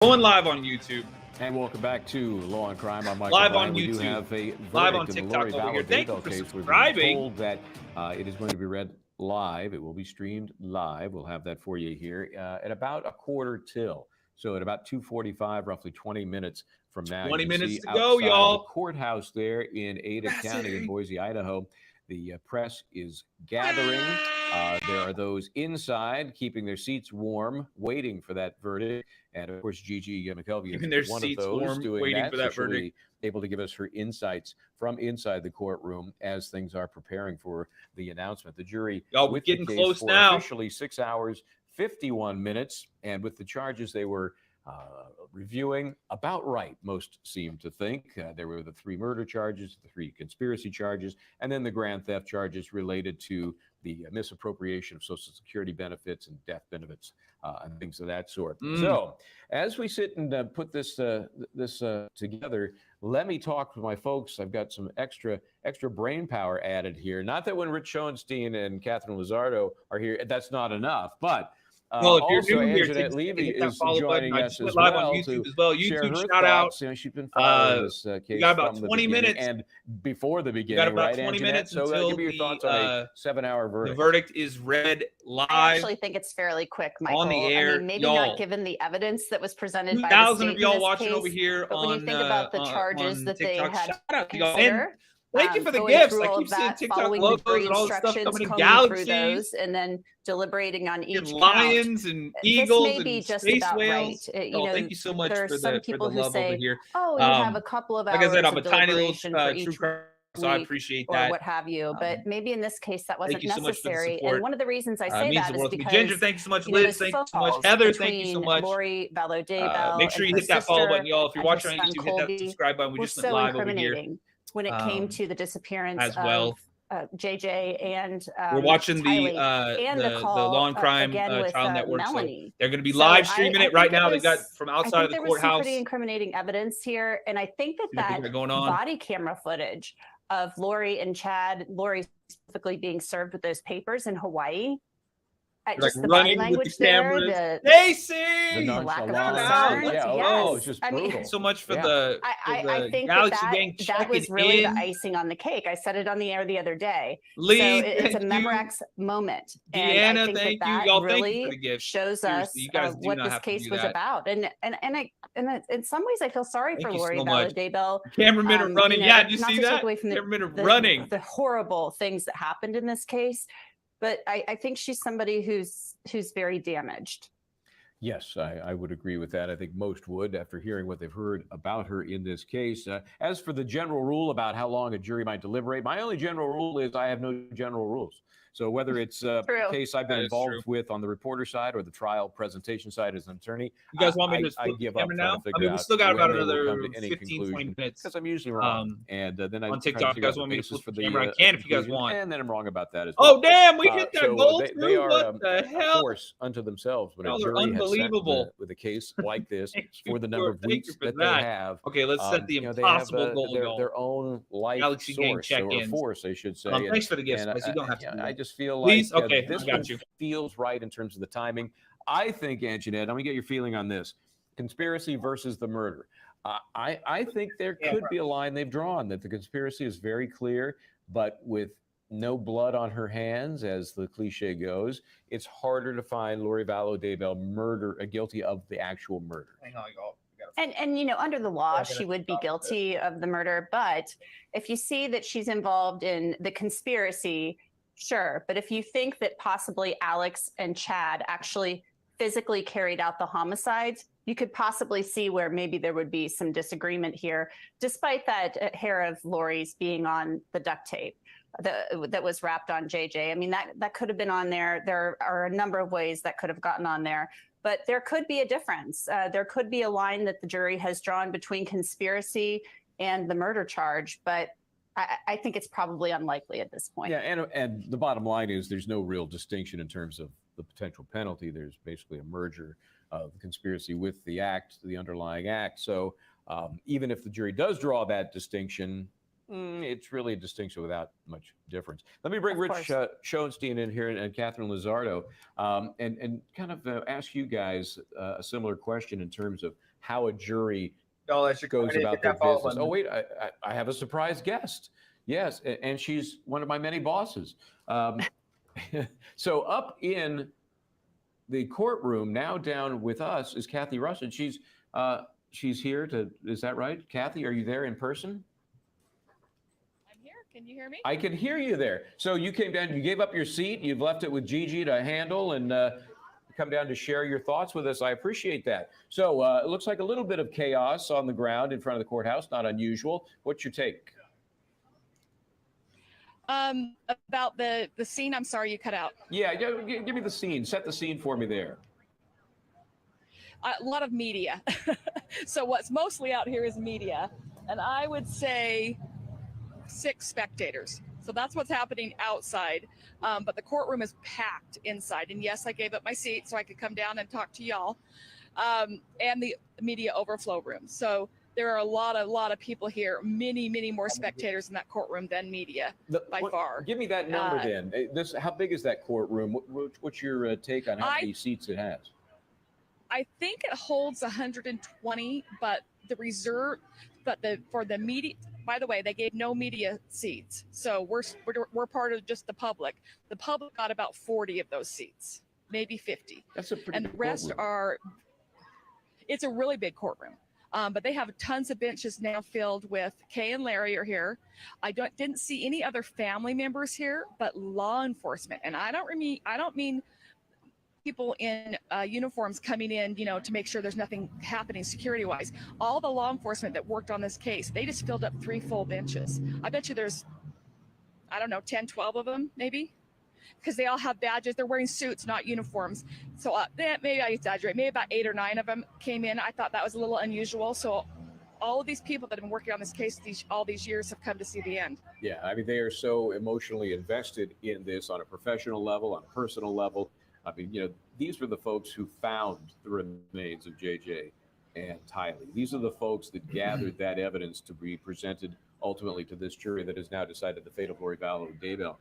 Going live on YouTube. And welcome back to Law and Crime. I'm Michael Live Bryan. on We do YouTube. have a Live on verdict in the TikTok Lori over Vallow here. Thank you Daybell for case. We're being subscribing. told that it is going to be read live. It will be streamed live. We'll have that for you here at about a quarter till. So at about 2:45, roughly 20 minutes from now. 20 you minutes see to go, outside y'all. of the courthouse there in Ada County in Boise, Idaho. The press is gathering. There are those inside keeping their seats warm, waiting for that verdict. And of course, Gigi McKelvey is one of those doing waiting that. for that so she'll verdict. be able to give us her insights from inside the courtroom as things are preparing for the announcement. The jury, y'all, we're getting close now. Officially 6 hours, 51 minutes. And with the charges they were reviewing, about right, most seem to think. There were the 3 murder charges, the 3 conspiracy charges, and then the grand theft charges related to the misappropriation of Social Security benefits and death benefits and things of that sort. So as we sit and put this together, let me talk with my folks. I've got some extra brain power added here. Not that when Rich Schoenstein and Catherine Lizardo are here, that's not enough, but well, if also, you're new here, Anjanette Levy is joining us as live well on YouTube to as well. share YouTube her shout out. thoughts. You know, she's been following this case we got about from 20 the minutes and before the beginning, got about right, 20 Anjanette? minutes So until give me your thoughts on a 7-hour verdict. The verdict is read live. I actually think it's fairly quick, Michael. On the air, I mean, maybe y'all. not given the evidence that was presented by the 2,000 state of y'all in this watching case, over here but when you think about the charges that they TikTok. had Shout out to to y'all. consider, Thank you for the going gifts. through I all keep of seeing that, TikTok following logos the jury and all this stuff instructions, coming in combing through galaxies. those, and then deliberating on each count. Lions and eagles this may be and just space about whales. right. Thank you so much there are for some the people who love say, over here. "Oh, you have a couple of hours like I said, I'm of a tiny little deliberation for true each crime, so I appreciate or that. what have you." But maybe in this case that wasn't Thank you so much for the necessary. support. And one of the reasons I say means that the is world to me. because Ginger, thank you so much. Liz, thank you so much. Heather, thank you so much. Lori Vallow Daybell, make sure you hit that follow button, y'all. If you're watching on YouTube, hit that subscribe button. We just went live over here. When it came to the disappearance as well. Of JJ and we're watching Tylee, the Law and Crime with, Child Network. Melanie. So they're going to be live streaming it right now. They got from outside of the there was courthouse. Some pretty incriminating evidence here, and I think that going on. Body camera footage of Lori and Chad, Lori specifically being served with those papers in Hawaii. Just the body language there, Stacy, the lack of concern. It's just brutal. I mean, so much for the I think that was really the icing on the cake. I said it on the air the other day. Lee, so it's a Memorex moment. Deanna, and I think thank you. Y'all really thank you for the gift. Shows us what this case was about. And in some ways, I feel sorry for Lori Vallow Daybell. Cameramen are running. Did you see that? Cameramen are running. The horrible things that happened in this case. But I think she's somebody who's very damaged. Yes, I would agree with that. I think most would after hearing what they've heard about her in this case. As for the general rule about how long a jury might deliberate, my only general rule is I have no general rules. So whether it's a case I've been involved with on the reporter side or the trial presentation side as an attorney, you guys want me to I give up now? I mean, we still got about another 15, 20 minutes. Because I'm usually wrong. And then on TikTok, you guys want me to flip the camera? I can if you guys want. And then I'm wrong about that as well. Oh, damn, we hit that goal they are what the hell? A force unto themselves when a jury has set with a case like this for the number of weeks that they have. Okay, let's set the impossible goal. Their own life Galaxy source or force, I should say. Thanks for the gifts, guys. You don't have to. I just feel like this one feels right in terms of the timing. I think, Anjanette, let me get your feeling on this. Conspiracy versus the murder. I think there could be a line they've drawn that the conspiracy is very clear, but with no blood on her hands, as the cliche goes, it's harder to find Lori Vallow Daybell guilty of the actual murder. Hang on, y'all. And under the law, she would be guilty of the murder. But if you see that she's involved in the conspiracy, sure. But if you think that possibly Alex and Chad actually physically carried out the homicides, you could possibly see where maybe there would be some disagreement here, despite that hair of Lori's being on the duct tape that was wrapped on JJ. I mean, that could have been on there. There are a number of ways that could have gotten on there. But there could be a difference. There could be a line that the jury has drawn between conspiracy and the murder charge. But I think it's probably unlikely at this point. Yeah, and the bottom line is there's no real distinction in terms of the potential penalty. There's basically a merger of the conspiracy with the act, the underlying act. So even if the jury does draw that distinction, it's really a distinction without much difference. Let me bring Rich Schoenstein in here and Catherine Lizardo and kind of ask you guys a similar question in terms of how a jury That's goes about their follow-up business. button. Oh, wait, I have a surprise guest. Yes, and she's one of my many bosses. So up in the courtroom, now down with us, is Kathy Rush, and she's here to, is that right? Kathy, are you there in person? I'm here. Can you hear me? I can hear you there. So you came down, you gave up your seat, you've left it with Gigi to handle, and come down to share your thoughts with us. I appreciate that. So it looks like a little bit of chaos on the ground in front of the courthouse, not unusual. What's your take? About the scene, I'm sorry you cut out. Yeah, give me the scene. Set the scene for me there. A lot of media. So what's mostly out here is media. And I would say 6 spectators. So that's what's happening outside. But the courtroom is packed inside. And yes, I gave up my seat so I could come down and talk to y'all. And the media overflow room. So there are a lot of people here, many more spectators in that courtroom than media by far. Give me that number then. How big is that courtroom? What's your take on how many seats it has? I think it holds 120, but for the media, by the way, they gave no media seats. So we're part of just the public. The public got about 40 of those seats, maybe 50. That's a pretty and the big rest courtroom. It's a really big courtroom. But they have tons of benches now filled with Kay and Larry are here. I didn't see any other family members here, but law enforcement. And I don't mean people in uniforms coming in, to make sure there's nothing happening security-wise. All the law enforcement that worked on this case, they just filled up 3 full benches. I bet you there's, 10, 12 of them, maybe. Because they all have badges. They're wearing suits, not uniforms. So maybe I exaggerate. Maybe about 8 or 9 of them came in. I thought that was a little unusual. So all of these people that have been working on this case all these years have come to see the end. Yeah, I mean, they are so emotionally invested in this on a professional level, on a personal level. I mean, these were the folks who found the remains of JJ and Tylee. These are the folks that gathered that evidence to be presented ultimately to this jury that has now decided the fate of Lori Vallow and Daybell.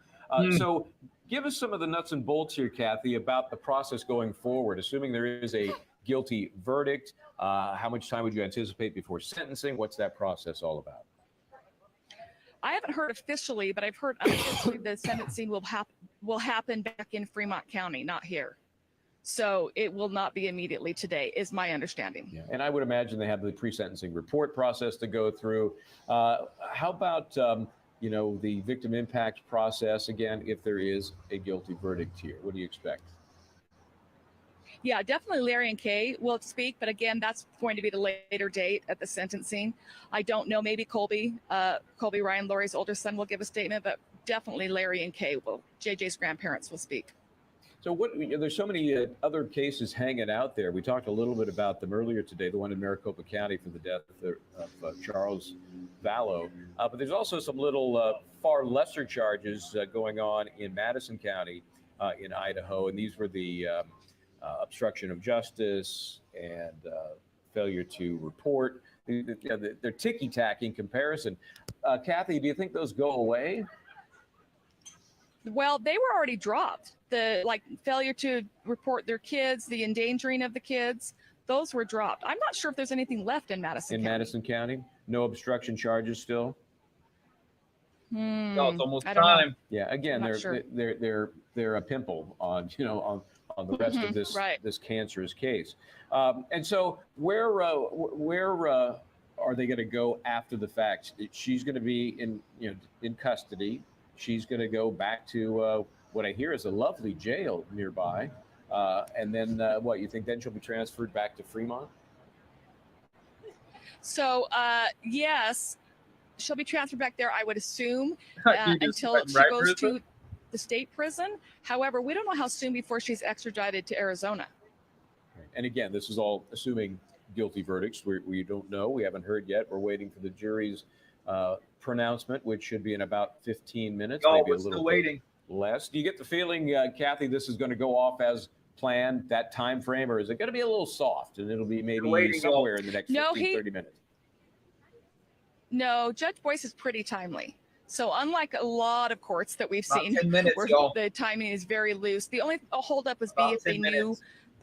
So give us some of the nuts and bolts here, Kathy, about the process going forward. Assuming there is a guilty verdict, how much time would you anticipate before sentencing? What's that process all about? I haven't heard officially, but I've heard unofficially the sentencing will happen back in Fremont County, not here. So it will not be immediately today, is my understanding. Yeah, and I would imagine they have the pre-sentencing report process to go through. How about the victim impact process, again, if there is a guilty verdict here? What do you expect? Yeah, definitely Larry and Kay will speak, but again, that's going to be the later date at the sentencing. I don't know, maybe Colby Ryan, Lori's older son, will give a statement, but definitely Larry and Kay will. JJ's grandparents will speak. So there's so many other cases hanging out there. We talked a little bit about them earlier today, the one in Maricopa County for the death of Charles Vallow. But there's also some little far lesser charges going on in Madison County in Idaho. And these were the obstruction of justice and failure to report. They're ticky-tacky in comparison. Kathy, do you think those go away? Well, they were already dropped. The failure to report their kids, the endangering of the kids, those were dropped. I'm not sure if there's anything left in Madison County. Madison County? No obstruction charges still? No, it's almost time. Yeah, again, they're a pimple on the rest of this this cancerous case. And so where are they going to go after the fact? She's going to be in custody. She's going to go back to what I hear is a lovely jail nearby. And then what, you think then she'll be transferred back to Fremont? So, yes, she'll be transferred back there, I would assume, until she goes to the state prison. However, we don't know how soon before she's extradited to Arizona. And again, this is all assuming guilty verdicts. We don't know. We haven't heard yet. We're waiting for the jury's pronouncement, which should be in about 15 minutes. Maybe a little waiting. Less. Do you get the feeling, Kathy, this is going to go off as planned, that time frame, or is it going to be a little soft and it'll be maybe somewhere in the next 30 minutes? No, Judge Boyce is pretty timely. So unlike a lot of courts that we've seen, 10 minutes, where the timing is very loose, the only holdup was if they knew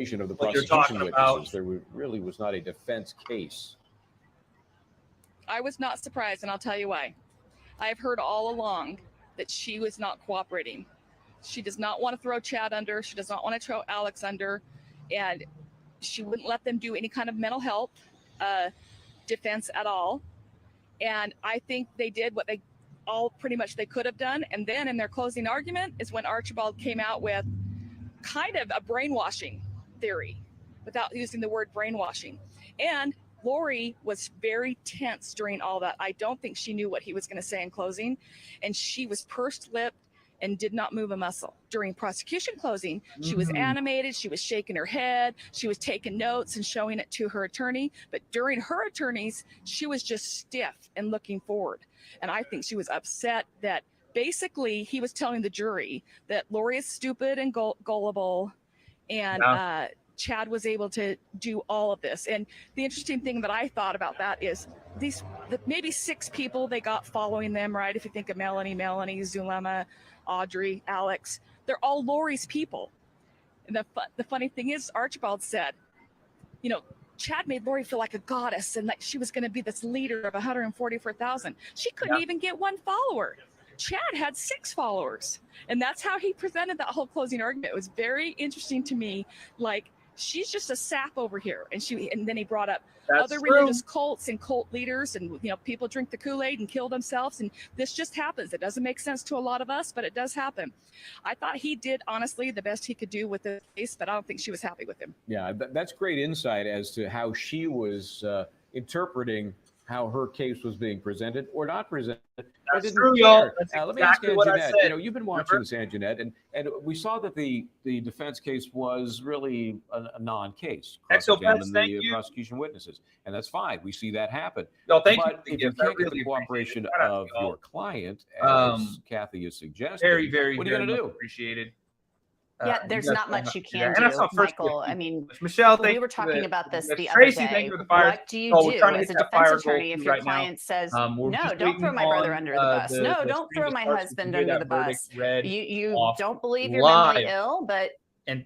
cross-examination of the what you're prosecution talking about. witnesses. There really was not a defense case. I was not surprised, and I'll tell you why. I've heard all along that she was not cooperating. She does not want to throw Chad under. She does not want to throw Alex under. And she wouldn't let them do any kind of mental health defense at all. And I think they did what they all pretty much they could have done. And then in their closing argument is when Archibald came out with kind of a brainwashing theory without using the word brainwashing. And Lori was very tense during all that. I don't think she knew what he was going to say in closing, and she was pursed lipped and did not move a muscle. During prosecution closing, she was animated, she was shaking her head, she was taking notes and showing it to her attorney, but during her attorneys, she was just stiff and looking forward. And I think she was upset that basically he was telling the jury that Lori is stupid and gullible, and Chad was able to do all of this. And the interesting thing that I thought about that is maybe 6 people they got following them, right? If you think of Melanie, Zulema, Audrey, Alex, they're all Lori's people. And the funny thing is, Archibald said, Chad made Lori feel like a goddess and like she was going to be this leader of 144,000. She couldn't even get 1 follower. Chad had 6 followers. And that's how he presented that whole closing argument. It was very interesting to me. Like, she's just a sap over here. And then he brought up other religious cults and cult leaders, and people drink the Kool-Aid and kill themselves, and this just happens. It doesn't make sense to a lot of us, but it does happen. I thought he did honestly the best he could do with the case, but I don't think she was happy with him. Yeah, that's great insight as to how she was interpreting how her case was being presented or not presented. That's true, y'all. That's let me ask exactly you, what I Jeanette, said. you've been watching this, Jeanette, and we saw that the defense case was really a non-case. Ex-offense, thank you. Prosecution witnesses, and that's fine. We see that happen. Y'all, thank but you. If you can't get the cooperation of your client, as Kathy is suggesting, very, very, what are you going to do? Appreciated. Yeah, there's not much you can do, Michael. I mean, Michelle, we were talking about this the other Tracy, day. For the fire. What do you do as a defense attorney if your client says, no, don't throw my brother under the bus. No, don't throw my husband under the bus. You don't believe you're mentally ill, but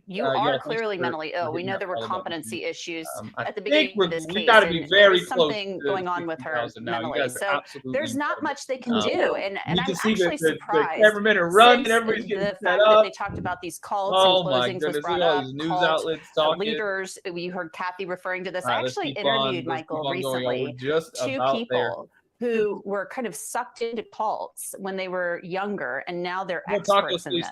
you are clearly mentally ill. We know there were competency issues at the beginning of this case. There's something going on with her mentally. So there's not much they can do. And I'm actually surprised. The fact that they talked about these cults and closings was brought up. Cult leaders. You heard Kathy referring to this. I actually interviewed Michael recently. 2 people who were kind of sucked into cults when they were younger, and now they're experts in this.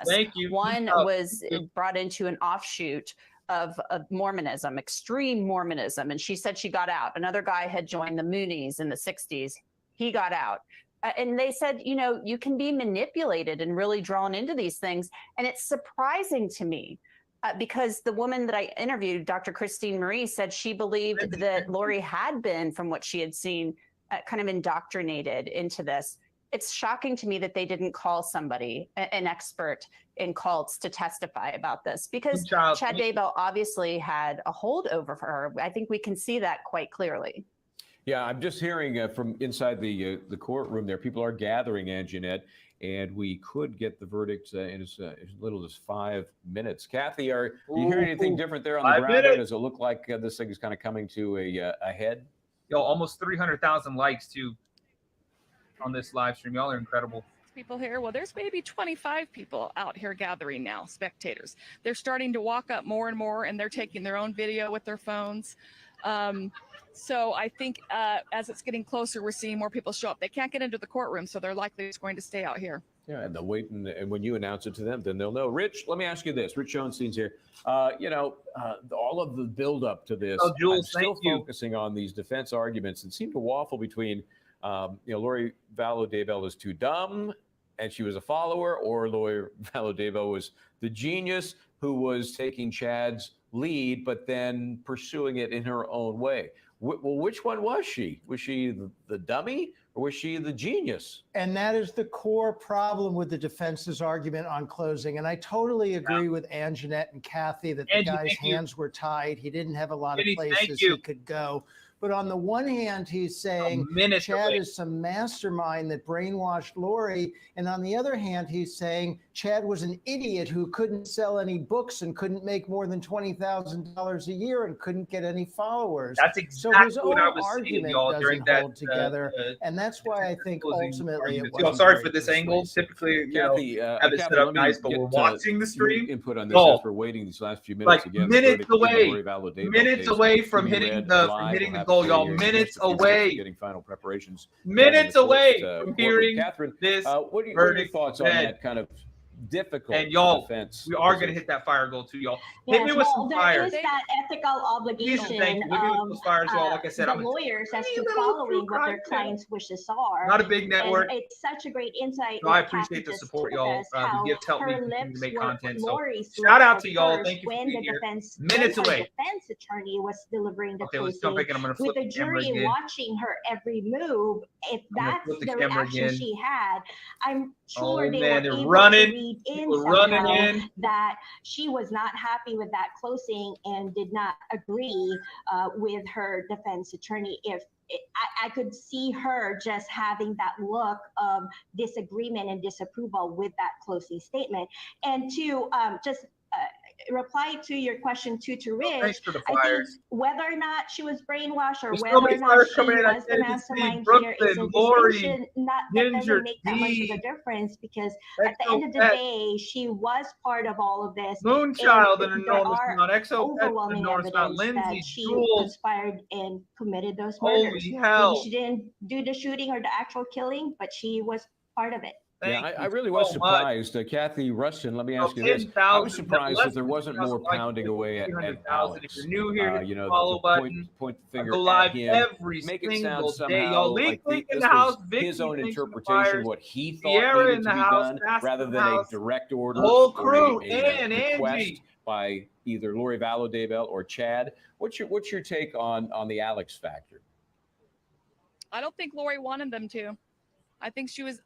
One was brought into an offshoot of Mormonism, extreme Mormonism, and she said she got out. Another guy had joined the Moonies in the 60s. He got out. And they said, you can be manipulated and really drawn into these things. And it's surprising to me because the woman that I interviewed, Dr. Christine Marie, said she believed that Lori had been, from what she had seen, kind of indoctrinated into this. It's shocking to me that they didn't call somebody, an expert in cults, to testify about this, because Chad Daybell obviously had a hold over her. I think we can see that quite clearly. Yeah, I'm just hearing from inside the courtroom there, people are gathering, Jeanette, and we could get the verdict in as little as 5 minutes. Kathy, are you hearing anything different there on the ground? Does it look like this thing is kind of coming to a head? Yo, almost 300,000 likes too on this live stream. Y'all are incredible. People here. Well, there's maybe 25 people out here gathering now, spectators. They're starting to walk up more and more, and they're taking their own video with their phones. So I think as it's getting closer, we're seeing more people show up. They can't get into the courtroom, so they're likely just going to stay out here. Yeah, and they'll wait, and when you announce it to them, then they'll know. Rich, let me ask you this. Rich Schoenstein's here. All of the buildup to this, Jules, I'm still focusing on these defense arguments and seem to waffle between, Lori Vallow Daybell is too dumb and she was a follower, or Lori Vallow Daybell was the genius who was taking Chad's lead, but then pursuing it in her own way. Well, which one was she? Was she the dummy, or was she the genius? And that is the core problem with the defense's argument on closing. And I totally agree with Jeanette and Kathy that the guy's hands were tied. He didn't have a lot of places he could go. But on the one hand, he's saying Chad is some mastermind that brainwashed Lori. And on the other hand, he's saying Chad was an idiot who couldn't sell any books and couldn't make more than $20,000 a year and couldn't get any followers. That's exactly his own what I was argument saying, doesn't hold together. And that's why I think ultimately it was. I'm sorry for this angle. Typically, Kathy, have it set up nice, but we're watching the stream. Input on this as we're waiting these last few minutes. Like minutes away from hitting the goal, y'all. Minutes away. Getting final preparations. Minutes away from hearing Catherine, this. What are your thoughts on that kind of difficult And y'all, defense. we are going to hit that fire goal too, y'all. Hit Yes, me with some there fire. is that ethical obligation Thank you. Hit me with those fires, y'all. Like I said, the I'm lawyers as to little following true what their crime clients' wishes are. not a big network. And it's such a great insight. So I what Kathy appreciate the just support, told y'all. us, The how gifts help me her continue to lips make were content. So Lori's shout lips out were to y'all. pursed Thank you for when being the here. defense, Minutes when her away. defense attorney was delivering the Okay, let's jump closing, back in. I'm going to with flip the the camera jury again. watching her every move. If I'm gonna that's flip the the camera reaction again. she had, I'm sure Oh, they man, were they're able running. to read in People running somehow in. that she was not happy with that closing and did not agree with her defense attorney. If I could see her just having that look of disagreement and disapproval with that closing statement. And to just reply to your question to Rich, Thanks for the I think fires. whether or not she was brainwashed or There's so whether many or not fires she coming in. I was the can't even see. mastermind here is a Brooklyn, Lori, distinction that Ginger, doesn't make that much of D, a difference, because at the XO end of the Pet, day, she was part of all of this. Moonchild, And an there enormous are amount. XO Pet, overwhelming enormous amount. evidence Lindsay, that she Jules, conspired and committed those holy murders. Maybe hell. she didn't do the shooting or the actual killing, but she was part of it. Yeah, Thank I you really so was much. surprised. Kathy Rustin, let me ask you this. 10,000, I was surprised less that there than wasn't 10,000 more likes, pounding away at 300,000. If Alex. you're new here, hit You the know, follow to button. point the I finger go at live him, every make it sound single day. somehow Y'all, like Link in this the house. was Vicky, his own thanks for the interpretation, fires. what he thought Sierra needed in to the be house. done, Fast rather in the than a house. direct order Whole or crew. a And request Angie. by either Lori Vallow Daybell or Chad. What's your take on the Alex factor? I don't think Lori wanted them to. I think she was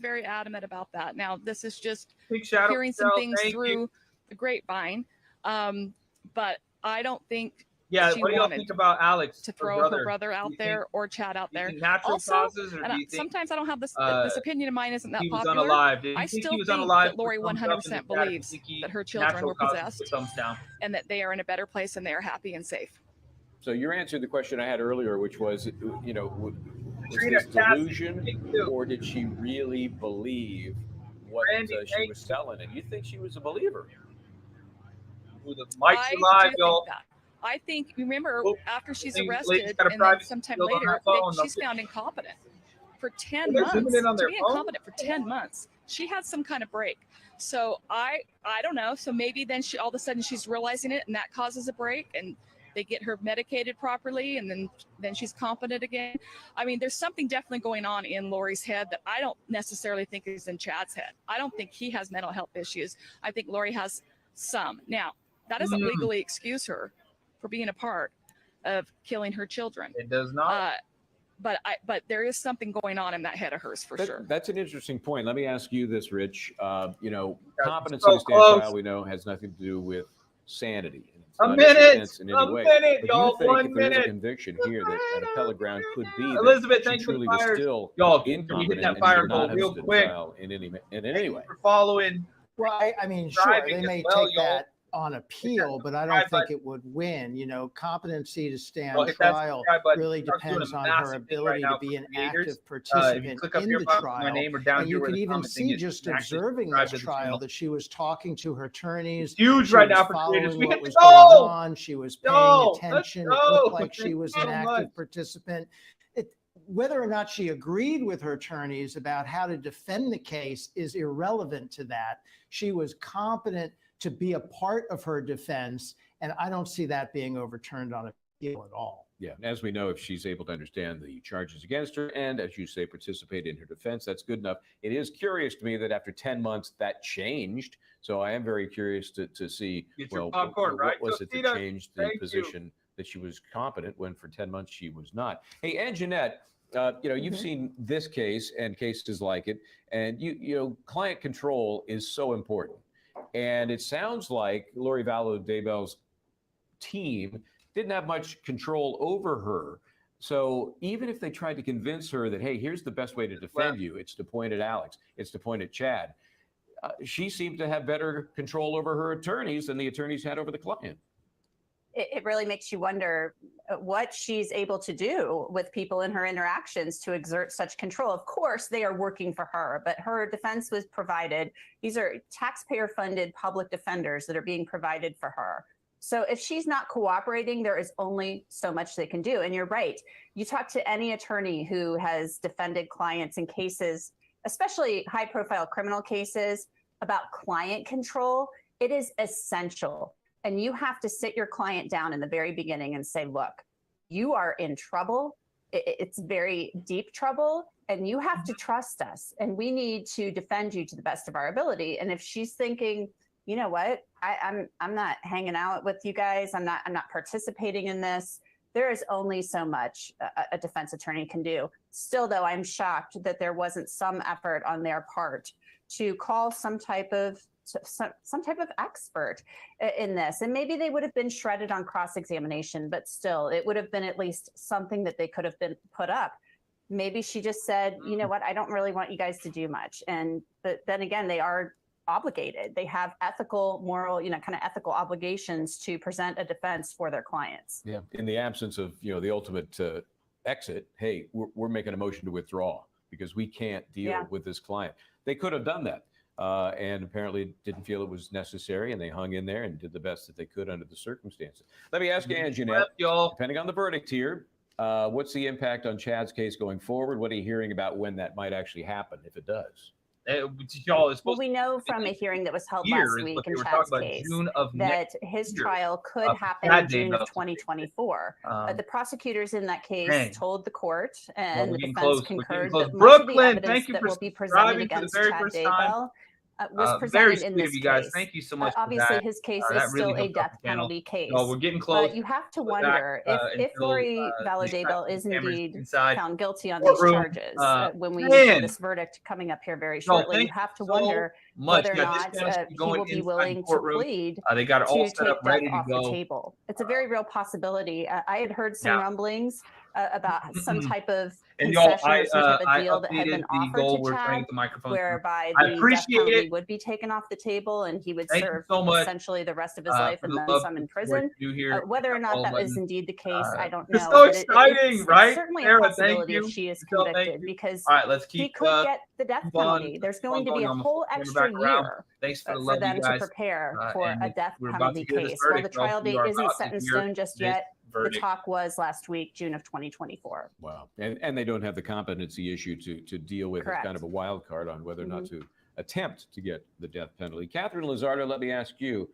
very adamant about that. Now, this is just Big shout out hearing to some Michelle. things Thank through you. the grapevine. But I don't think Yeah, she what do y'all wanted think about Alex? to throw her brother out there or Chad out there. Natural Also, causes, or and do you think sometimes I don't have this opinion of mine isn't that he was popular. unalive? Did you I think still he was think unalive? that Lori Put thumbs up in the 100% chat if you believes think he- that her children natural were causes, possessed put thumbs down. and that they are in a better place and they are happy and safe. So you're answering the question I had earlier, which was, you know, was Katrina, this Cassie, delusion, thank you. or did she really believe what Randy, she was selling? And you think she was a believer? Ooh, the mics I are live, do y'all. think that. I think, remember, Oh, after she's ladies arrested got a and then privacy sometime shield on later, that phone. she's found incompetent for 10 They're zooming months. in on To their be phone? incompetent for 10 months, she had some kind of break. So I don't know. So maybe then she all of a sudden she's realizing it, and that causes a break, and they get her medicated properly, and then she's competent again. I mean, there's something definitely going on in Lori's head that I don't necessarily think is in Chad's head. I don't think he has mental health issues. I think Lori has some. Now, that doesn't legally excuse her for being a part of killing her children. It does not. But there is something going on in that head of hers for sure. That's an interesting point. Let me ask you this, Rich. You know, That's competency so to stand close. trial, we know, has nothing to do with sanity. It's A not minute, defense in a any way. minute, But y'all, do you 1 think if there is a minute. conviction here that an appellate ground could be that Elizabeth, she thank you for the truly was fires. still Y'all, can you hit incompetent that and fire should goal not have real stood quick? trial in any Thank you way? for following. Well, I mean, sure, Driving they as may well, take y'all. that on appeal, but I don't subscribe think it would win. You know, competency to stand Y'all hit that trial subscribe button. really Starts doing a depends on her massive thing right ability now to be for an creators. active If you participant click up in here, the my trial. name, or down And here you where can the even comment thing see is, just you can actually observing subscribe this to the trial channel. that she was talking to her attorneys. Huge She right was now for creators. following We what hit the was going goal. on. She was Yo, paying let's attention. It go. looked like she Thank was you an so active much. participant. Whether or not she agreed with her attorneys about how to defend the case is irrelevant to that. She was competent to be a part of her defense, and I don't see that being overturned on appeal at all. Yeah, as we know, if she's able to understand the charges against her and, as you say, participate in her defense, that's good enough. It is curious to me that after 10 months, that changed. So I am very curious to see, Get your well, popcorn, what right, was it that Tostita? changed the Thank you. position that she was competent when for 10 months she was not. Hey, and Jeanette, you know, you've seen this case and cases like it, and you know, client control is so important. And it sounds like Lori Vallow Daybell's team didn't have much control over her. So even if they tried to convince her that, hey, here's the best way to defend you, it's to point at Alex, it's to point at Chad, she seemed to have better control over her attorneys than the attorneys had over the client. It really makes you wonder what she's able to do with people in her interactions to exert such control. Of course, they are working for her, but her defense was provided. These are taxpayer-funded public defenders that are being provided for her. So if she's not cooperating, there is only so much they can do. And you're right. You talk to any attorney who has defended clients in cases, especially high-profile criminal cases, about client control, it is essential. And you have to sit your client down in the very beginning and say, look, you are in trouble. It's very deep trouble, and you have to trust us, and we need to defend you to the best of our ability. And if she's thinking, you know what, I'm not hanging out with you guys, I'm not participating in this, there is only so much a defense attorney can do. Still, though, I'm shocked that there wasn't some effort on their part to call some type of expert in this. And maybe they would have been shredded on cross-examination, but still, it would have been at least something that they could have been put up. Maybe she just said, you know what, I don't really want you guys to do much. But then again, they are obligated. They have ethical, moral, kind of ethical obligations to present a defense for their clients. Yeah. In the absence of, the ultimate exit, hey, we're making a motion to withdraw because we can't deal with this client. They could have done that. And apparently didn't feel it was necessary, and they hung in there and did the best that they could under the circumstances. Let me ask you, Anjanette, depending on the verdict here, what's the impact on Chad's case going forward? What are you hearing about when that might actually happen, if it does? Well, we know from a hearing that was held last week in Chad's case that his trial could happen in June of 2024. The prosecutors in that case told the court, and the defense concurred that much of the evidence that will be presented against Chad Daybell was presented in this case. Thank you so much. Obviously, his case is still a death penalty case. We're getting close. But you have to wonder if Lori Vallow Daybell is indeed found guilty on these charges. When we get this verdict coming up here very shortly, you have to wonder whether or not he will be willing to plead they got it all to set up, take ready death to off go. the table. It's a very real possibility. I had heard some rumblings about some type of concession or some type of deal that had been offered to Chad, whereby the death penalty would be taken off the table and he would serve essentially the rest of his life and then some in prison. Whether or not that is indeed the case, I don't know. It's so exciting, right? It's certainly a possibility if she is convicted, because he could get the death penalty. There's going to be a whole extra year for them to prepare for a death penalty case. While the trial date isn't set in stone just yet, the talk was last week, June of 2024. Wow. And they don't have the competency issue to deal with. It's kind of a wild card on whether or not to attempt to get the death penalty. Catherine Lizardo, let me ask you.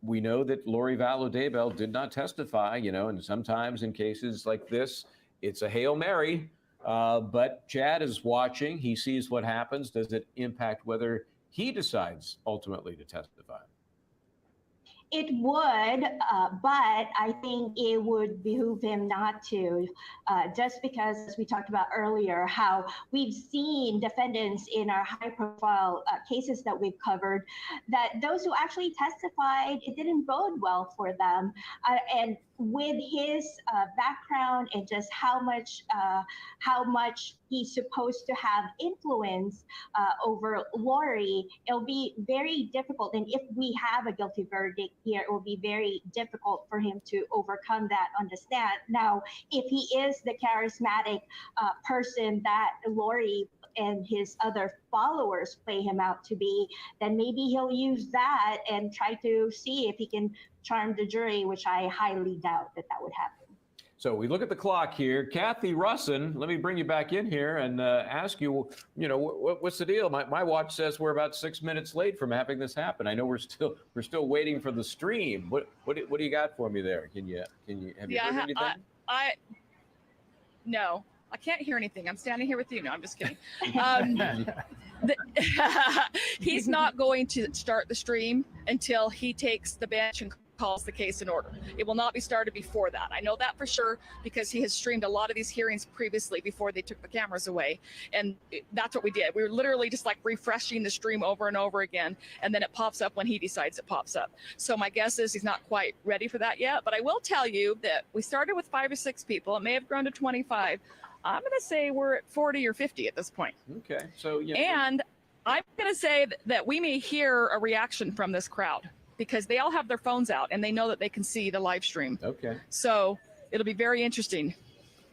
We know that Lori Vallow Daybell did not testify, and sometimes in cases like this, it's a Hail Mary. But Chad is watching. He sees what happens. Does it impact whether he decides ultimately to testify? It would, but I think it would behoove him not to, just because, as we talked about earlier, how we've seen defendants in our high-profile cases that we've covered, that those who actually testified, it didn't bode well for them. And with his background and just how much he's supposed to have influence over Lori, it'll be very difficult. And if we have a guilty verdict here, it will be very difficult for him to overcome that on the stand. Now, if he is the charismatic person that Lori and his other followers play him out to be, then maybe he'll use that and try to see if he can charm the jury, which I highly doubt that would happen. So we look at the clock here. Kathy Russin, let me bring you back in here and ask you, what's the deal? My watch says we're about 6 minutes late from having this happen. I know we're still waiting for the stream. What do you got for me there? Have you heard anything? No, I can't hear anything. I'm standing here with you. No, I'm just kidding. He's not going to start the stream until he takes the bench and calls the case in order. It will not be started before that. I know that for sure because he has streamed a lot of these hearings previously before they took the cameras away. And that's what we did. We were literally just like refreshing the stream over and over again. And then it pops up when he decides it pops up. So my guess is he's not quite ready for that yet. But I will tell you that we started with 5 or 6 people. It may have grown to 25. I'm going to say we're at 40 or 50 at this point. Okay. So, and I'm going to say that we may hear a reaction from this crowd, because they all have their phones out and they know that they can see the live stream. Okay. So it'll be very interesting.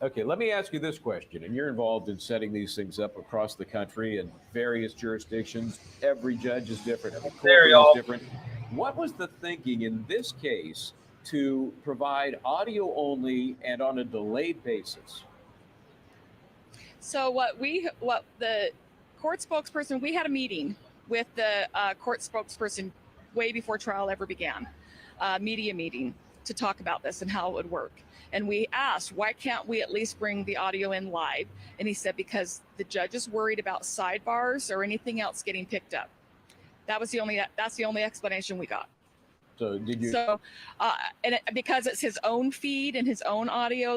Okay, let me ask you this question. And you're involved in setting these things up across the country in various jurisdictions. Every judge is different. Every court is different. What was the thinking in this case to provide audio only and on a delayed basis? So what the court spokesperson, we had a meeting with the court spokesperson way before trial ever began, media meeting to talk about this and how it would work. And we asked, why can't we at least bring the audio in live? And he said, because the judge is worried about sidebars or anything else getting picked up. That's the only explanation we got. So did you? So, because it's his own feed and his own audio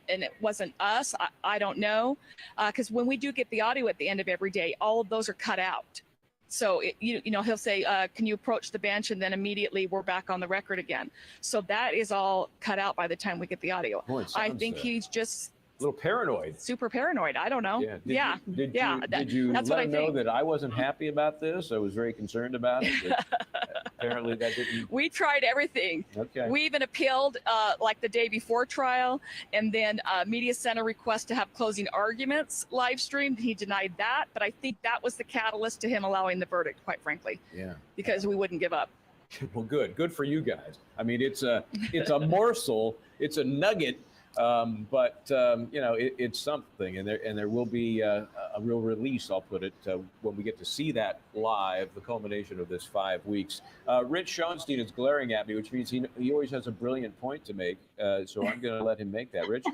and it wasn't us, I don't know. Because when we do get the audio at the end of every day, all of those are cut out. So, he'll say, can you approach the bench? And then immediately we're back on the record again. So that is all cut out by the time we get the audio. Boy, I think he's just a little paranoid. Super paranoid. I don't know. Yeah. Did you that's let what him know that I wasn't happy about this? I was very concerned about it. Apparently that didn't. We tried everything. Okay. We even appealed like the day before trial, and then Media Center request to have closing arguments live streamed. He denied that, but I think that was the catalyst to him allowing the verdict, quite frankly. Yeah. Because we wouldn't give up. Well, good for you guys. I mean, it's a morsel, it's a nugget. But it's something, and there will be a real release, I'll put it, when we get to see that live, the culmination of this 5 weeks. Rich Schoenstein is glaring at me, which means he always has a brilliant point to make. So I'm going to let him make that. Rich?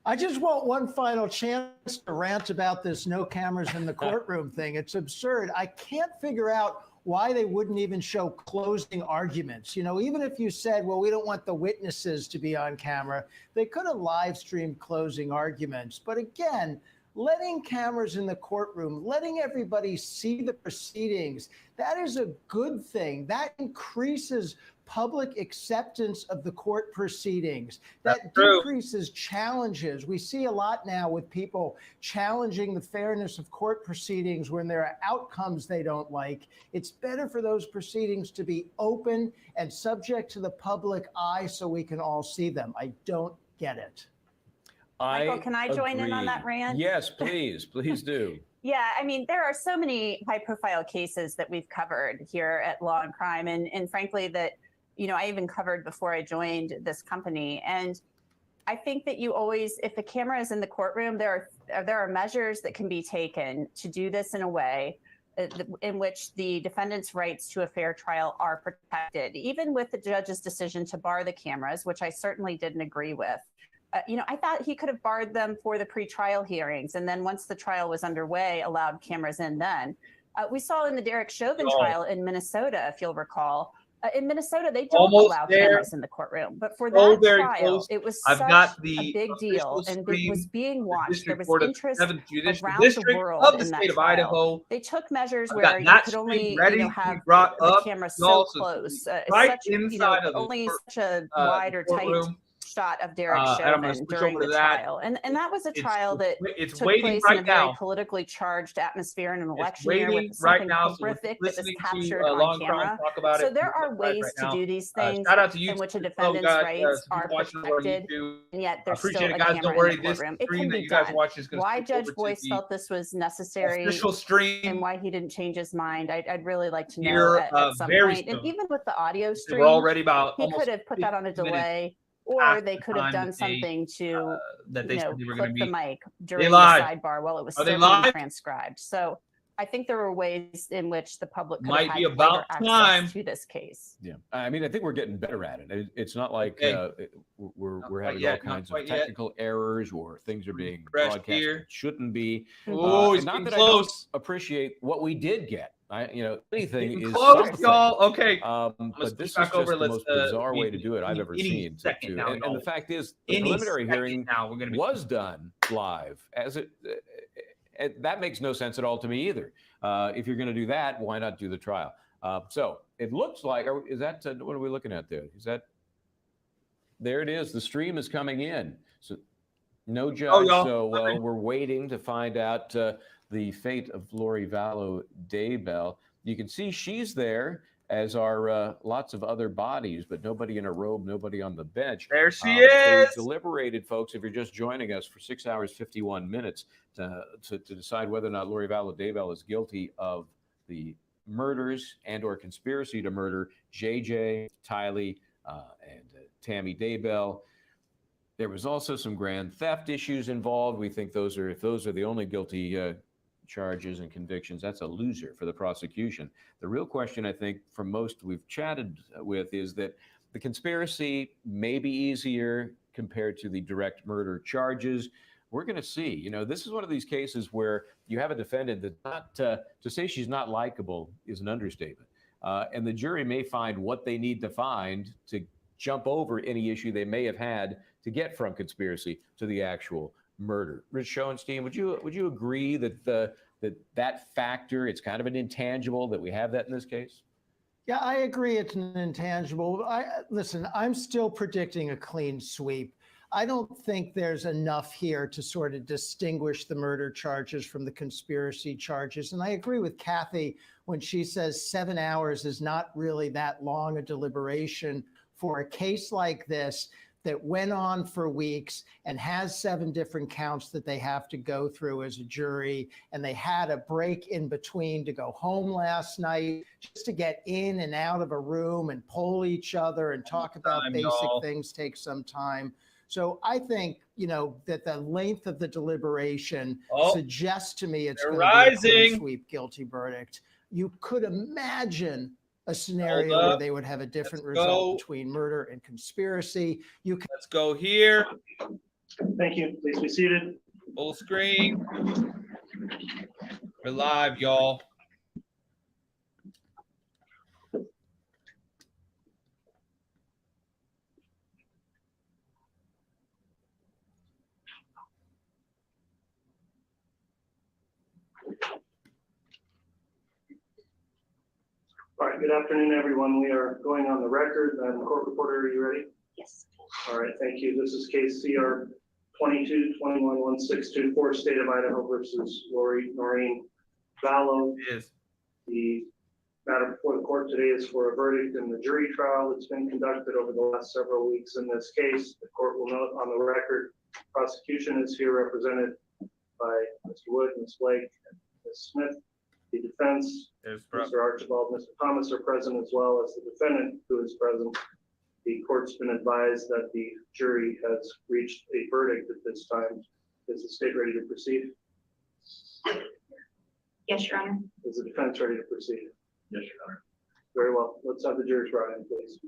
I just want one final chance to rant about this no cameras in the courtroom thing. It's absurd. I can't figure out why they wouldn't even show closing arguments. Even if you said, well, we don't want the witnesses to be on camera, they could have live streamed closing arguments. But again, letting cameras in the courtroom, letting everybody see the proceedings, that is a good thing. That increases public acceptance of the court proceedings. That decreases challenges. We see a lot now with people challenging the fairness of court proceedings when there are outcomes they don't like. It's better for those proceedings to be open and subject to the public eye so we can all see them. I don't get it. Michael, can I join in on that rant? Yes, please do. Yeah, I mean, there are so many high-profile cases that we've covered here at Law and Crime, and frankly, that I even covered before I joined this company. And I think that you always, if the camera is in the courtroom, there are measures that can be taken to do this in a way in which the defendant's rights to a fair trial are protected, even with the judge's decision to bar the cameras, which I certainly didn't agree with. I thought he could have barred them for the pretrial hearings, and then once the trial was underway, allowed cameras in then. We saw in the Derek Chauvin trial in Minnesota, if you'll recall, in Minnesota, they don't allow cameras in the courtroom. But for that trial, it was such a big deal, and it was being watched. There was interest around the world in that trial. They took measures where you could only have the camera so close. Only such a wide or tight shot of Derek Chauvin during the trial. And that was a trial that took place in a very politically charged atmosphere in an election year with something horrific that was captured on camera. So there are ways to do these things in which a defendant's rights are protected, and yet there's still a camera in the courtroom. It can be done. Why Judge Boyce felt this was necessary and why he didn't change his mind, I'd really like to know at some point. And even with the audio stream, he could have put that on a delay. Or they could have done something to clip the mic during the sidebar while it was still being transcribed. So I think there were ways in which the public could have had greater access to this case. Yeah, I mean, I think we're getting better at it. It's not like we're having all kinds of technical errors or things are being broadcast that shouldn't be. Oh, not that I don't appreciate what we did get. Anything is close, y'all. Okay, but this is just the most bizarre way to do it I've ever seen. And the fact is, the preliminary hearing was done live. That makes no sense at all to me either. If you're going to do that, why not do the trial? So it looks like, is that what are we looking at there? Is that there? It is. The stream is coming in. So no judge. So we're waiting to find out the fate of Lori Vallow Daybell. You can see she's there, as are lots of other bodies, but nobody in a robe, nobody on the bench. There she is. They deliberated, folks, if you're just joining us, for 6 hours, 51 minutes to decide whether or not Lori Vallow Daybell is guilty of the murders and or conspiracy to murder JJ, Tylee, and Tammy Daybell. There was also some grand theft issues involved. We think if those are the only guilty charges and convictions, that's a loser for the prosecution. The real question, I think, for most we've chatted with is that the conspiracy may be easier compared to the direct murder charges. We're going to see. You know, this is one of these cases where you have a defendant that not to say she's not likable is an understatement. And the jury may find what they need to find to jump over any issue they may have had to get from conspiracy to the actual murder. Rich Schoenstein, would you agree that that factor, it's kind of an intangible that we have that in this case? Yeah, I agree it's an intangible. Listen, I'm still predicting a clean sweep. I don't think there's enough here to sort of distinguish the murder charges from the conspiracy charges. And I agree with Kathy when she says 7 hours is not really that long a deliberation for a case like this that went on for weeks and has 7 different counts that they have to go through as a jury. And they had a break in between to go home last night just to get in and out of a room and poll each other and talk about basic things takes some time. So I think, you know, that the length of the deliberation suggests to me it's going to be a clean sweep guilty verdict. You could imagine a scenario where they would have a different result between murder and conspiracy. Let's go here. Thank you. Please be seated. Full screen. We're live, y'all. All right, good afternoon, everyone. We are going on the record. Court reporter, are you ready? Yes. All right, thank you. This is case CR 22-21-1624, State of Idaho versus Noreen Vallow. Yes. The matter before the court today is for a verdict in the jury trial that's been conducted over the last several weeks in this case. The court will note on the record, prosecution is here represented by Mr. Wood, Ms. Blake, and Ms. Smith. The defense, Mr. Archibald, Mr. Thomas are present, as well as the defendant who is present. The court's been advised that the jury has reached a verdict at this time. Is the state ready to proceed? Yes, Your Honor. Is the defense ready to proceed? Yes, Your Honor. Very well. Let's have the jurors brought in, please.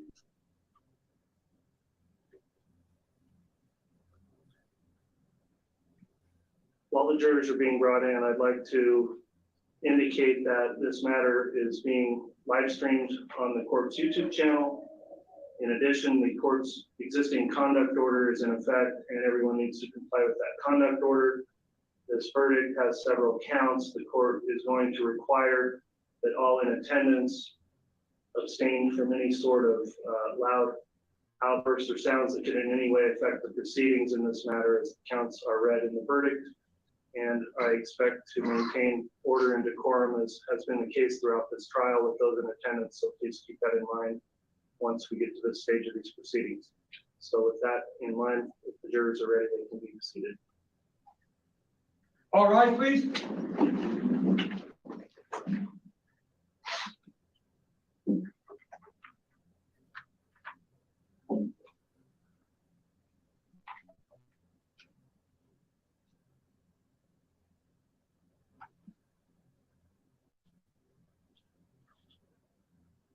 While the jurors are being brought in, I'd like to indicate that this matter is being live streamed on the court's YouTube channel. In addition, the court's existing conduct order is in effect, and everyone needs to comply with that conduct order. This verdict has several counts. The court is going to require that all in attendance abstain from any sort of loud outbursts or sounds that could in any way affect the proceedings in this matter as the counts are read in the verdict. And I expect to maintain order and decorum as has been the case throughout this trial with those in attendance. So please keep that in mind once we get to this stage of these proceedings. So with that in mind, if the jurors are ready, they can be seated. All right, please.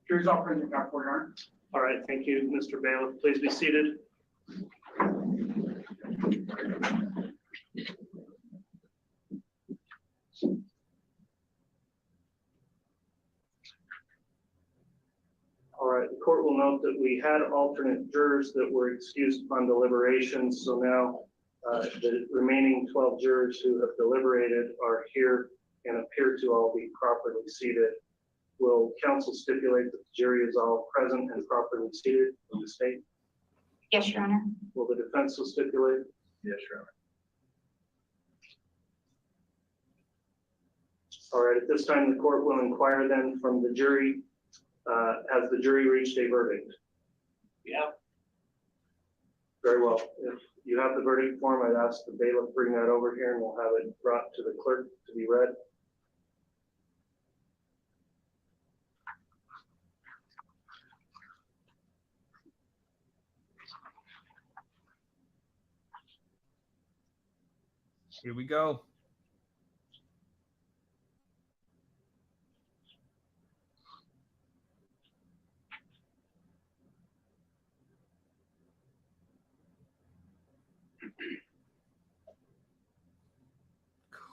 Jurors all present, Your Honor. All right, thank you, Mr. Bailiff. Please be seated. All right, the court will note that we had alternate jurors that were excused upon deliberations. So now the remaining 12 jurors who have deliberated are here and appear to all be properly seated. Will counsel stipulate that the jury is all present and properly seated in the state? Yes, Your Honor. Will the defense will stipulate? Yes, Your Honor. All right, at this time, the court will inquire then from the jury. Has the jury reached a verdict? Yeah. Very well. If you have the verdict form, I'd ask the bailiff bring that over here and we'll have it brought to the clerk to be read. Here we go.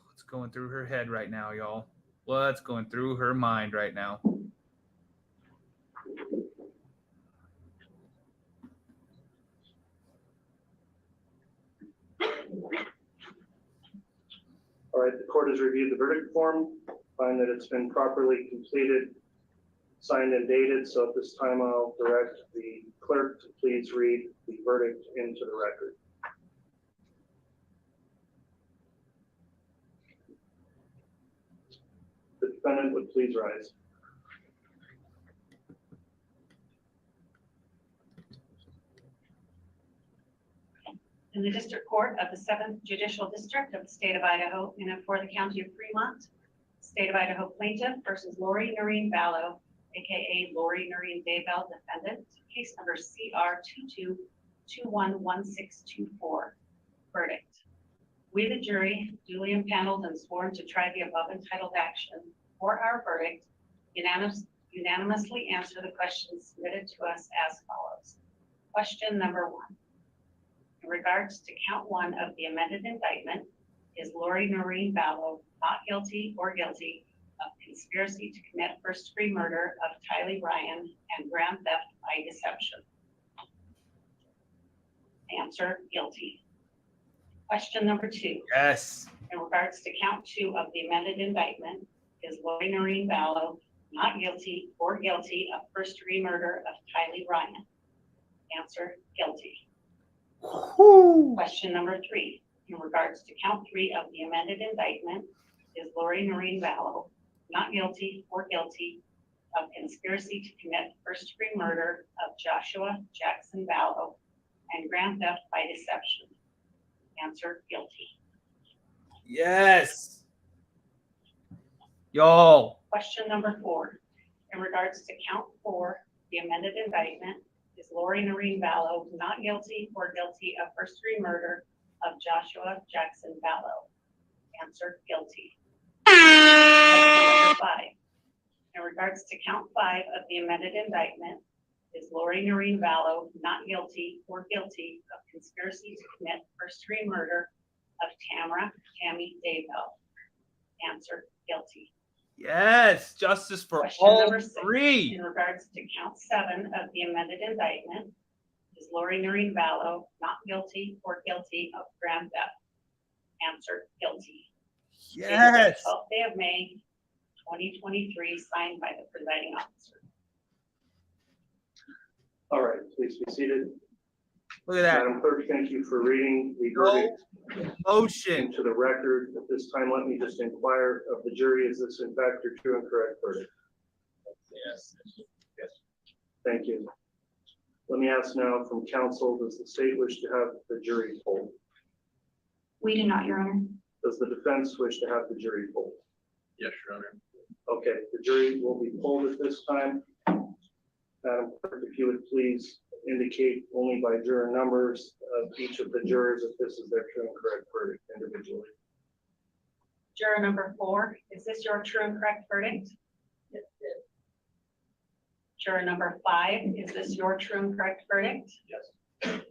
What's going through her head right now, y'all? What's going through her mind right now? All right, the court has reviewed the verdict form, find that it's been properly completed, signed and dated. So at this time, I'll direct the clerk to please read the verdict into the record. The defendant would please rise. In the District Court of the 7th Judicial District of the State of Idaho, in and for the County of Fremont, State of Idaho plaintiff versus Lori Noreen Vallow, aka Lori Noreen Daybell, defendant, case number CR 22211624. Verdict. We, the jury, duly impaneled and sworn to try the above entitled action for our verdict, unanimously answer the questions submitted to us as follows. Question number 1. In regards to count 1 of the amended indictment, is Lori Noreen Vallow not guilty or guilty of conspiracy to commit first-degree murder of Tylee Ryan and grand theft by deception? Answer, guilty. Question number 2. Yes. In regards to count 2 of the amended indictment, is Lori Noreen Vallow not guilty or guilty of first-degree murder of Tylee Ryan? Answer, guilty. Question number 3. In regards to count 3 of the amended indictment, is Lori Noreen Vallow not guilty or guilty of conspiracy to commit first-degree murder of Joshua Jackson Vallow and grand theft by deception? Answer, guilty. Yes. Y'all. Question number 4. In regards to count 4, the amended indictment, is Lori Noreen Vallow not guilty or guilty of first-degree murder of Joshua Jackson Vallow? Answer, guilty. Question number 5. In regards to count 5 of the amended indictment, is Lori Noreen Vallow not guilty or guilty of conspiracy to commit first-degree murder of Tammy Daybell? Answer, guilty. Yes. Justice for Question all number 6. 3. In regards to count 7 of the amended indictment, is Lori Noreen Vallow not guilty or guilty of grand theft? Answer, guilty. Yes. 12th day of May, 2023, signed by the presiding officer. All right, please be seated. Look at that. Madam Clerk, thank you for reading the verdict Motion. into the record. At this time, let me just inquire of the jury, is this in fact your true and correct verdict? Yes. Yes. Thank you. Let me ask now from counsel, does the state wish to have the jury polled? We do not, Your Honor. Does the defense wish to have the jury polled? Yes, Your Honor. Okay, the jury will be polled at this time. Madam Clerk, if you would please indicate only by juror numbers of each of the jurors if this is their true and correct verdict individually. Juror number 4, is this your true and correct verdict? Yes. Juror number 5, is this your true and correct verdict? Yes.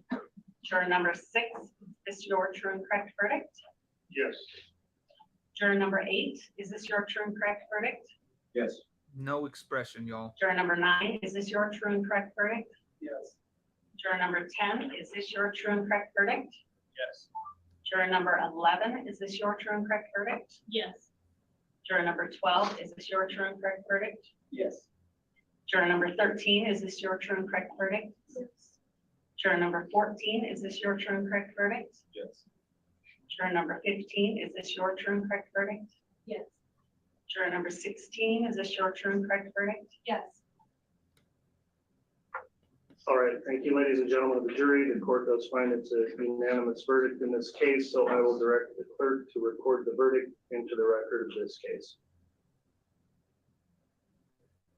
Juror number 6, is this your true and correct verdict? Yes. Juror number 8, is this your true and correct verdict? Yes. No expression, y'all. Juror number 9, is this your true and correct verdict? Yes. Juror number 10, is this your true and correct verdict? Yes. Juror number 11, is this your true and correct verdict? Yes. Juror number 12, is this your true and correct verdict? Yes. Juror number 13, is this your true and correct verdict? Yes. Juror number 14, is this your true and correct verdict? Yes. Juror number 15, is this your true and correct verdict? Yes. Juror number 16, is this your true and correct verdict? Yes. All right, thank you, ladies and gentlemen of the jury. The court does find it's a unanimous verdict in this case, so I will direct the clerk to record the verdict into the record of this case.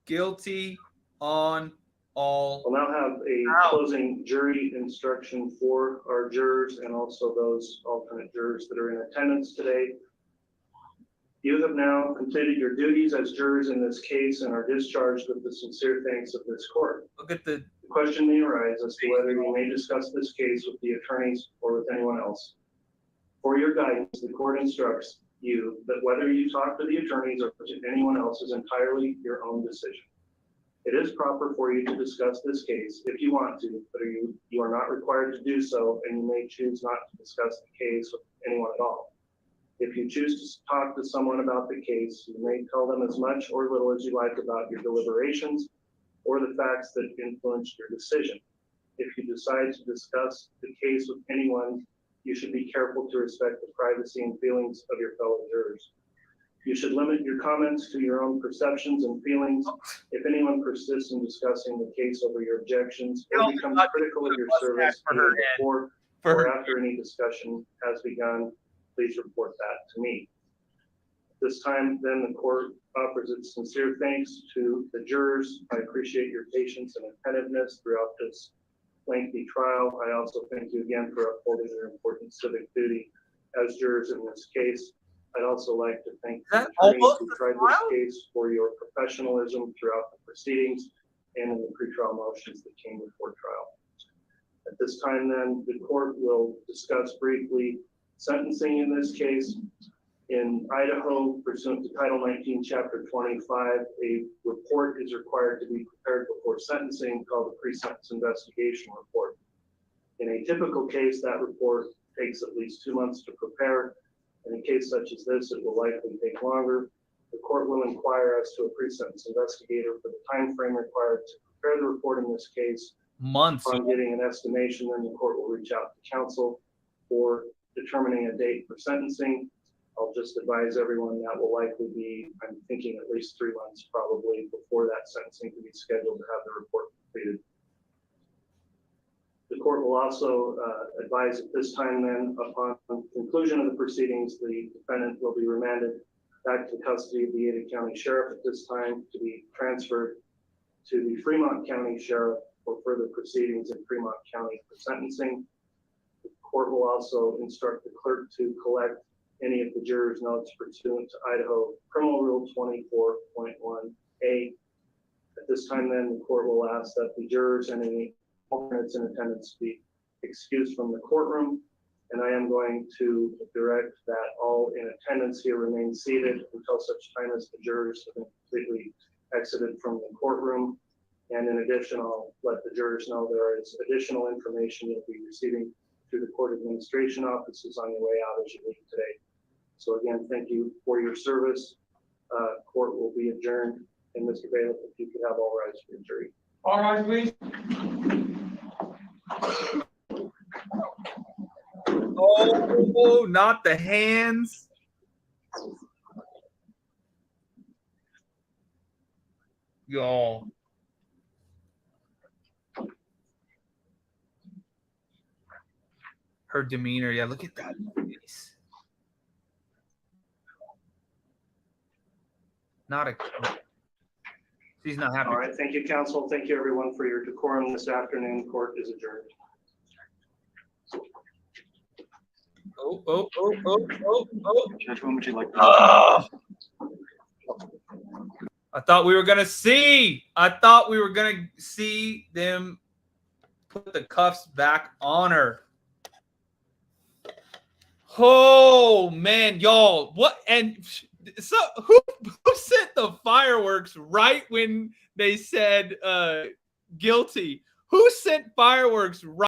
Guilty on all. We'll now have a closing jury instruction for our jurors and also those alternate jurors that are in attendance today. You have now completed your duties as jurors in this case and are discharged with the sincere thanks of this court. Look at the The question may arise as to whether you may discuss this case with the attorneys or with anyone else. For your guidance, the court instructs you that whether you talk to the attorneys or to anyone else is entirely your own decision. It is proper for you to discuss this case if you want to, but you are not required to do so, and you may choose not to discuss the case with anyone at all. If you choose to talk to someone about the case, you may tell them as much or little as you like about your deliberations or the facts that influenced your decision. If you decide to discuss the case with anyone, you should be careful to respect the privacy and feelings of your fellow jurors. You should limit your comments to your own perceptions and feelings. If anyone persists in discussing the case over your objections or becomes critical of your service either before or after any discussion has begun, please report that to me. This time, then, the court offers its sincere thanks to the jurors. I appreciate your patience and attentiveness throughout this lengthy trial. I also thank you again for upholding your important civic duty as jurors in this case. I'd also like to thank the attorneys who tried this case for your professionalism throughout the proceedings and in the pretrial motions that came before trial. At this time, then, the court will discuss briefly sentencing in this case. In Idaho, pursuant to Title 19, Chapter 25, a report is required to be prepared before sentencing called a pre-sentence investigation report. In a typical case, that report takes at least 2 months to prepare. In a case such as this, it will likely take longer. The court will inquire as to a pre-sentence investigator for the time frame required to prepare the report in this case. months. Upon getting an estimation, then the court will reach out to counsel for determining a date for sentencing. I'll just advise everyone that will likely be, I'm thinking, at least 3 months probably before that sentencing can be scheduled to have the report completed. The court will also advise at this time then, upon conclusion of the proceedings, the defendant will be remanded back to custody of the Ada County Sheriff at this time to be transferred to the Fremont County Sheriff for further proceedings in Fremont County for sentencing. The court will also instruct the clerk to collect any of the jurors' notes pursuant to Idaho Criminal Rule 24.1A. At this time then, the court will ask that the jurors and any alternates in attendance be excused from the courtroom, and I am going to direct that all in attendance here remain seated until such time as the jurors have been completely exited from the courtroom. And in addition, I'll let the jurors know there is additional information you'll be receiving through the court administration offices on your way out as you leave today. So again, thank you for your service. Court will be adjourned, and Mr. Bailiff, if you could have all rise for the jury. All right, please. Oh, not the hands. Y'all. Her demeanor. Yeah, look at that face. Not a. She's not happy. All right, thank you, counsel. Thank you, everyone, for your decorum this afternoon. Court is adjourned. Oh. Judge, when would you like? I thought we were gonna see. Them put the cuffs back on her. Oh man, y'all! What? And so who sent the fireworks right when they said guilty? Who sent fireworks right?